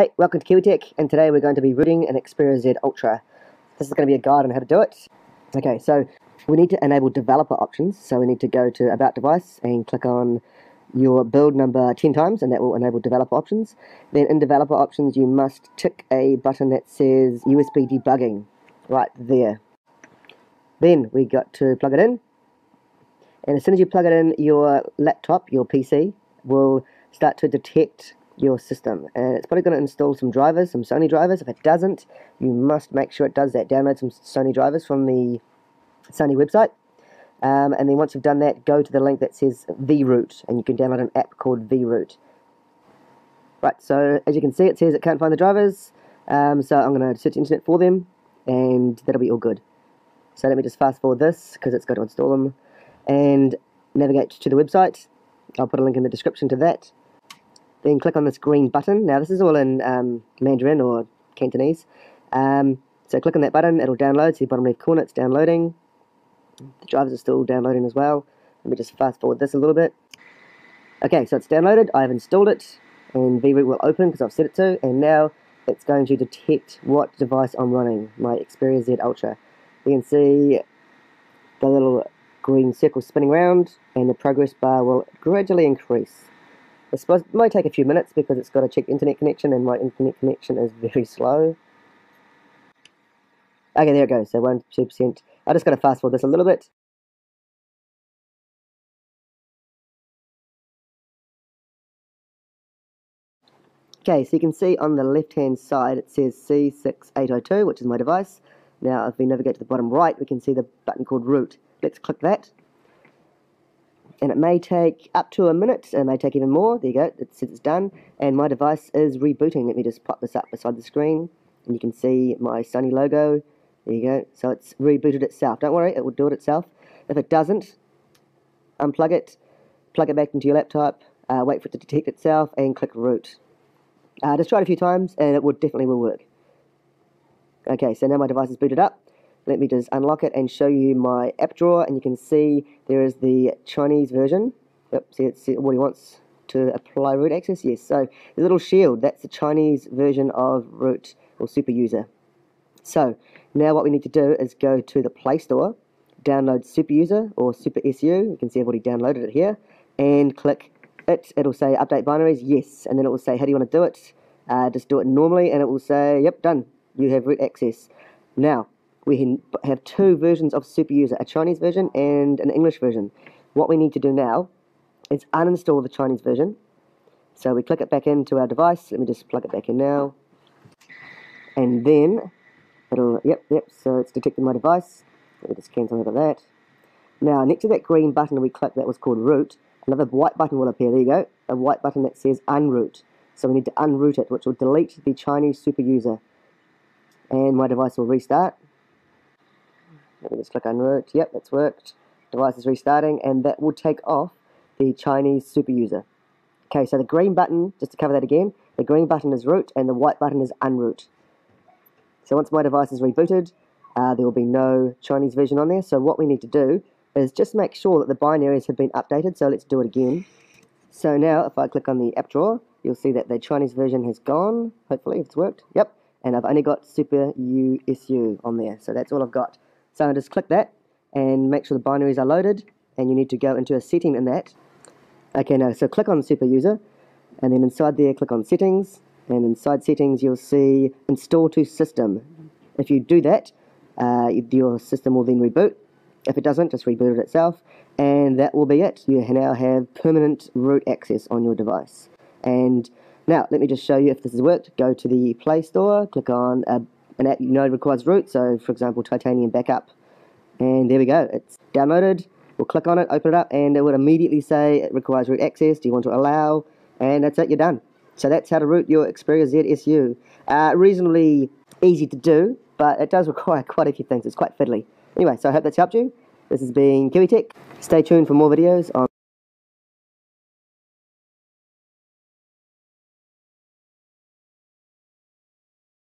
Hey, welcome to Kiwi Tech, and today we're going to be rooting an Xperia Z Ultra. This is going to be a guide on how to do it. Okay, so we need to enable developer options, so we need to go to About Device and click on your build number 10 times, and that will enable developer options. Then in developer options, you must tick a button that says USB debugging, right there. Then we got to plug it in, and as soon as you plug it in, your laptop, your PC, will start to detect your system, and it's probably going to install some drivers, some Sony drivers. If it doesn't, you must make sure it does that. Download some Sony drivers from the Sony website, and then once you've done that, go to the link that says vRoot, and you can download an app called vRoot. Right, so as you can see, it says it can't find the drivers, so I'm going to search the internet for them, and that'll be all good. So let me just fast forward this, because it's got to install them, and navigate to the website. I'll put a link in the description to that. Then click on this green button. Now this is all in Mandarin or Cantonese. So click on that button, it'll download. See the bottom left corner, it's downloading. The drivers are still downloading as well. Let me just fast forward this a little bit. Okay, so it's downloaded, I've installed it, and vRoot will open because I've set it to, and now it's going to detect what device I'm running, my Xperia Z Ultra. You can see the little green circle spinning around, and the progress bar will gradually increase. It might take a few minutes because it's got to check internet connection, and my internet connection is very slow. Okay, there it goes, so 1-2%. I just got to fast forward this a little bit. Okay, so you can see on the left-hand side it says C6802, which is my device. Now, if we navigate to the bottom right, we can see the button called Root. Let's click that. And it may take up to a minute, it may take even more. There you go, it says it's done, and my device is rebooting. Let me just pop this up beside the screen, and you can see my Sony logo. There you go, so it's rebooted itself. Don't worry, it will do it itself. If it doesn't, unplug it, plug it back into your laptop, wait for it to detect itself, and click root. Just try it a few times, and it definitely will work. Okay, so now my device is booted up. Let me just unlock it and show you my app drawer, and you can see there is the Chinese version. Yep, see it's what he wants to apply root access. Yes, so the little shield, that's the Chinese version of root or super user. So now what we need to do is go to the Play Store, download super user or super SU. You can see I've already downloaded it here, and click it. It'll say update binaries, yes, and then it will say how do you want to do it. Just do it normally, and it will say yep, done. You have root access. Now we can have two versions of super user, a Chinese version and an English version. What we need to do now is uninstall the Chinese version. So we click it back into our device. Let me just plug it back in now. And then it'll, yep, so it's detected my device. Let me just cancel over that. Now next to that green button we clicked that was called root, another white button will appear. There you go, a white button that says unroot. So we need to unroot it, which will delete the Chinese super user. And my device will restart. Let me just click unroot. Yep, that's worked. Device is restarting, and that will take off the Chinese super user. Okay, so the green button, just to cover that again, the green button is root and the white button is unroot. So once my device is rebooted, there will be no Chinese version on there. So what we need to do is just make sure that the binaries have been updated. So let's do it again. So now if I click on the app drawer, you'll see that the Chinese version has gone. Hopefully it's worked. Yep. And I've only got Super USU on there. So that's all I've got. So I just click that and make sure the binaries are loaded, and you need to go into a setting in that. Okay, now so click on Super User, and then inside there click on Settings, and inside Settings you'll see Install to System. If you do that, your system will then reboot. If it doesn't, just reboot it itself, and that will be it. You now have permanent root access on your device. And now let me just show you if this has worked. Go to the Play Store, click on an app you know requires root, so for example Titanium Backup, and there we go, it's downloaded. We'll click on it, open it up, and it would immediately say it requires root access. Do you want to allow? And that's it, you're done. So that's how to root your Xperia Z SU. Reasonably easy to do, but it does require quite a few things. It's quite fiddly. Anyway, so I hope that's helped you. This has been Kiwi Tech. Stay tuned for more videos on